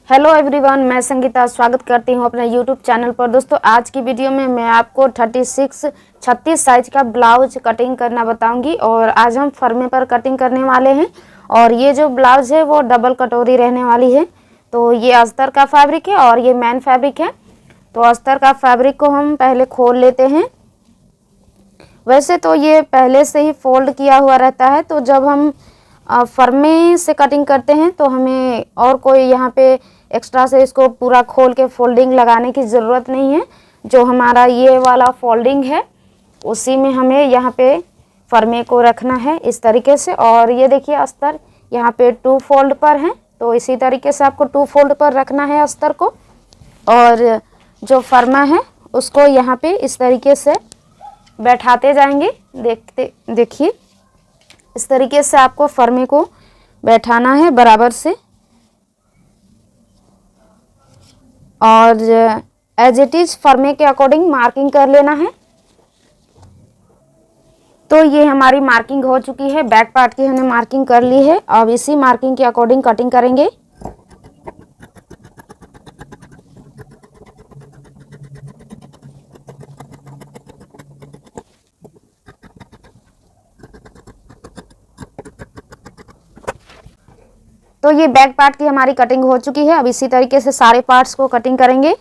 Hello everyone, मैं संगीता स्वागत करती हूं अपने यूट्यूब चैनल पर। दोस्तों, आज की वीडियो में मैं आपको 36 साइज का ब्लाउज कटिंग करना बताऊंगी और आज हम फर्मे पर कटिंग करने वाले हैं। और ये जो ब्लाउज है वो डबल कटोरी रहने वाली है। तो ये अस्तर का फैब्रिक है और ये मैन फैब्रिक है। तो अस्तर का फैब्रिक को हम पहले खोल लेते हैं। वैसे तो ये पहले से ही फोल्ड किया हुआ रहता है, तो जब हम फर्मे से कटिंग करते हैं तो हमें और कोई यहाँ पे एक्स्ट्रा से इसको पूरा खोल के फोल्डिंग लगाने की ज़रूरत नहीं है। जो हमारा ये वाला फोल्डिंग है उसी में हमें यहाँ पे फर्मे को रखना है इस तरीके से। और ये देखिए अस्तर यहाँ पे 2 फोल्ड पर है, तो इसी तरीके से आपको 2 फोल्ड पर रखना है अस्तर को। और जो फर्मा है उसको यहाँ पे इस तरीके से बैठाते जाएंगे। देखिए इस तरीके से आपको फर्मे को बैठाना है बराबर से। और एज इट इज फर्मे के अकॉर्डिंग मार्किंग कर लेना है। तो ये हमारी मार्किंग हो चुकी है, बैक पार्ट की हमने मार्किंग कर ली है। अब इसी मार्किंग के अकॉर्डिंग कटिंग करेंगे। तो ये बैक पार्ट की हमारी कटिंग हो चुकी है। अब इसी तरीके से सारे पार्ट्स को कटिंग करेंगे।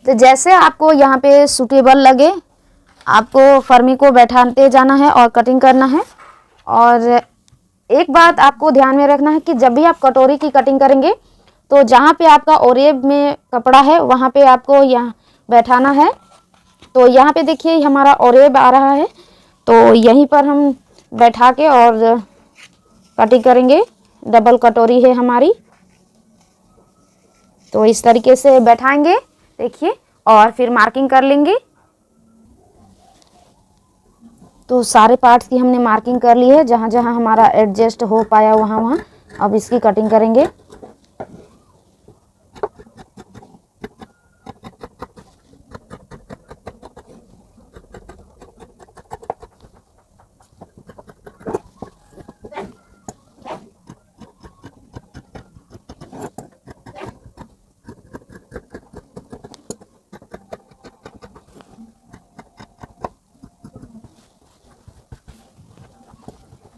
तो जैसे आपको यहाँ पे सूटेबल लगे आपको फर्मी को बैठाते जाना है और कटिंग करना है। और एक बात आपको ध्यान में रखना है कि जब भी आप कटोरी की कटिंग करेंगे तो जहाँ पे आपका ओरेब में कपड़ा है वहाँ पे आपको यहाँ बैठाना है। तो यहाँ पे देखिए हमारा ओरेब आ रहा है, तो यहीं पर हम बैठा के और कटिंग करेंगे। डबल कटोरी है हमारी, तो इस तरीके से बैठाएंगे देखिए, और फिर मार्किंग कर लेंगे। तो सारे पार्ट्स की हमने मार्किंग कर ली है, जहाँ जहाँ हमारा एडजस्ट हो पाया वहाँ वहाँ। अब इसकी कटिंग करेंगे।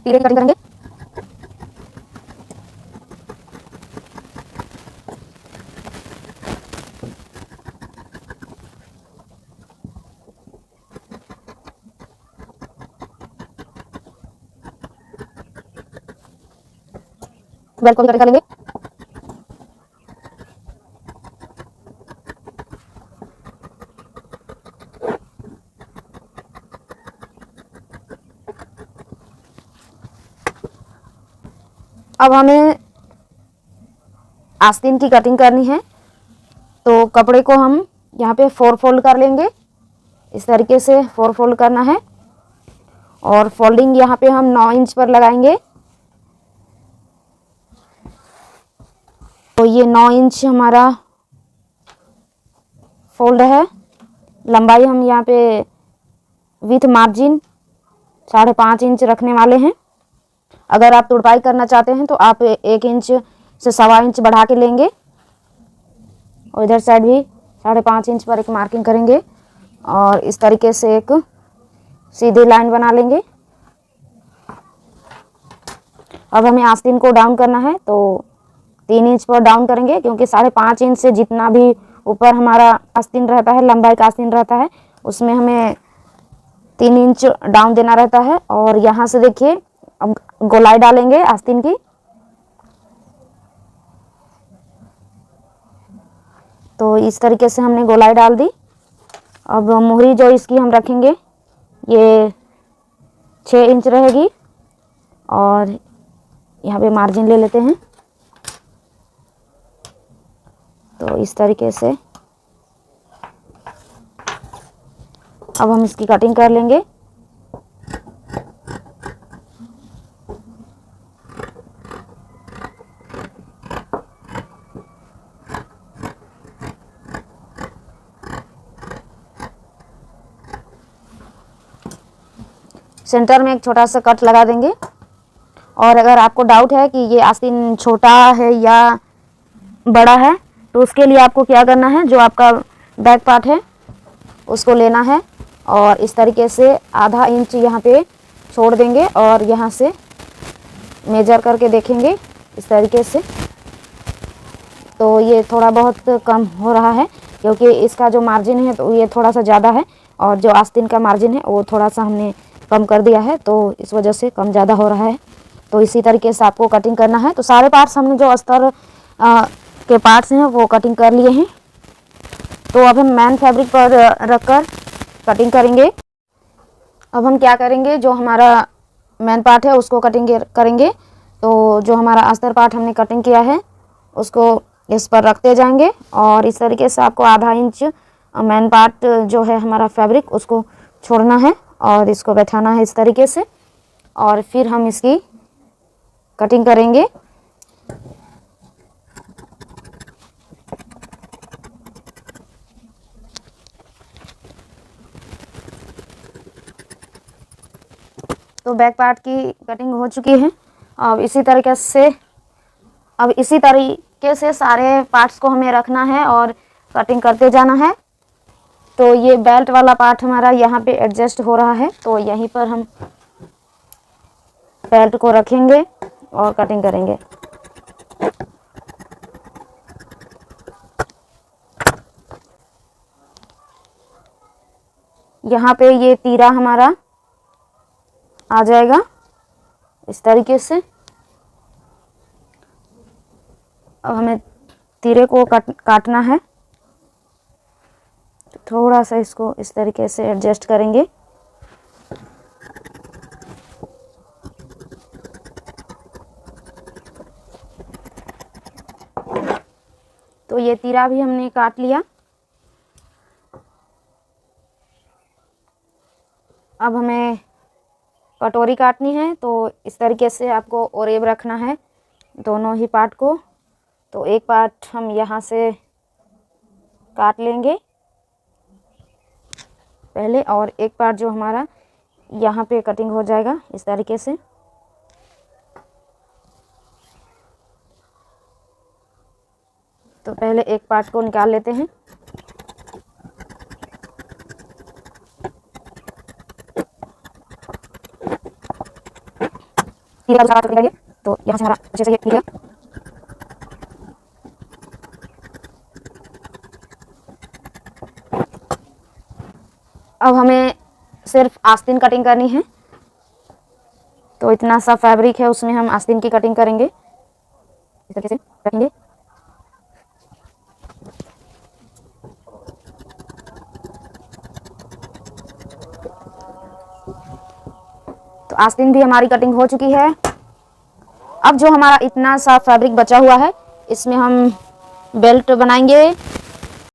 कटिंग करेंगे। बेल्ट को भी कटिंग करेंगे। अब हमें आस्तीन की कटिंग करनी है, तो कपड़े को हम यहाँ पे 4 फोल्ड कर लेंगे। इस तरीके से 4 फोल्ड करना है और फोल्डिंग यहाँ पे हम 9 इंच पर लगाएंगे। तो ये 9 इंच हमारा फोल्ड है। लंबाई हम यहाँ पे विथ मार्जिन 5.5 इंच रखने वाले हैं। अगर आप तुड़पाई करना चाहते हैं तो आप 1 इंच से 1.25 इंच बढ़ा के लेंगे। और इधर साइड भी 5.5 इंच पर एक मार्किंग करेंगे और इस तरीके से एक सीधी लाइन बना लेंगे। अब हमें आस्तीन को डाउन करना है, तो 3 इंच पर डाउन करेंगे, क्योंकि 5.5 इंच से जितना भी ऊपर हमारा आस्तीन रहता है, लंबाई का आस्तीन रहता है, उसमें हमें 3 इंच डाउन देना रहता है। और यहाँ से देखिए अब गोलाई डालेंगे आस्तीन की। तो इस तरीके से हमने गोलाई डाल दी। अब मुहरी जो इसकी हम रखेंगे ये 6 इंच रहेगी। और यहाँ पे मार्जिन ले लेते हैं। तो इस तरीके से अब हम इसकी कटिंग कर लेंगे। सेंटर में एक छोटा सा कट लगा देंगे और अगर आपको डाउट है कि ये आस्तीन छोटा है या बड़ा है, तो उसके लिए आपको क्या करना है, जो आपका बैक पार्ट है उसको लेना है और इस तरीके से आधा इंच यहाँ पे छोड़ देंगे और यहाँ से मेजर करके देखेंगे इस तरीके से। तो ये थोड़ा बहुत कम हो रहा है क्योंकि इसका जो मार्जिन है तो ये थोड़ा सा ज़्यादा है और जो आस्तीन का मार्जिन है वो थोड़ा सा हमने कम कर दिया है, तो इस वजह से कम ज़्यादा हो रहा है। तो इसी तरीके से आपको कटिंग करना है। तो सारे पार्ट्स हमने जो अस्तर के पार्ट्स हैं वो कटिंग कर लिए हैं। तो अब हम मैन फैब्रिक पर रखकर कटिंग करेंगे। अब हम क्या करेंगे, जो हमारा मैन पार्ट है उसको कटिंग करेंगे। तो जो हमारा अस्तर पार्ट हमने कटिंग किया है उसको इस पर रखते जाएंगे और इस तरीके से आपको आधा इंच मैन पार्ट जो है हमारा फैब्रिक उसको छोड़ना है और इसको बैठाना है इस तरीके से और फिर हम इसकी कटिंग करेंगे। तो बैक पार्ट की कटिंग हो चुकी है। अब इसी तरीके से सारे पार्ट्स को हमें रखना है और कटिंग करते जाना है। तो ये बेल्ट वाला पार्ट हमारा यहाँ पे एडजस्ट हो रहा है, तो यहीं पर हम बेल्ट को रखेंगे और कटिंग करेंगे। यहाँ पे ये तीरा हमारा आ जाएगा इस तरीके से। अब हमें तीरे को काटना है, तो थोड़ा सा इसको इस तरीके से एडजस्ट करेंगे। तो ये तीरा भी हमने काट लिया। अब हमें कटोरी काटनी है, तो इस तरीके से आपको ओरेब रखना है दोनों ही पार्ट को। तो एक पार्ट हम यहाँ से काट लेंगे पहले और एक पार्ट जो हमारा यहाँ पे कटिंग हो जाएगा इस तरीके से। तो पहले एक पार्ट को निकाल लेते हैं। तो यहाँ से हमारा अच्छे से ये अब हमें सिर्फ आस्तीन कटिंग करनी है। तो इतना सा फैब्रिक है उसमें हम आस्तीन की कटिंग करेंगे, इस तरीके से रखेंगे। तो आस्तीन भी हमारी कटिंग हो चुकी है। अब जो हमारा इतना सा फैब्रिक बचा हुआ है इसमें हम बेल्ट बनाएंगे।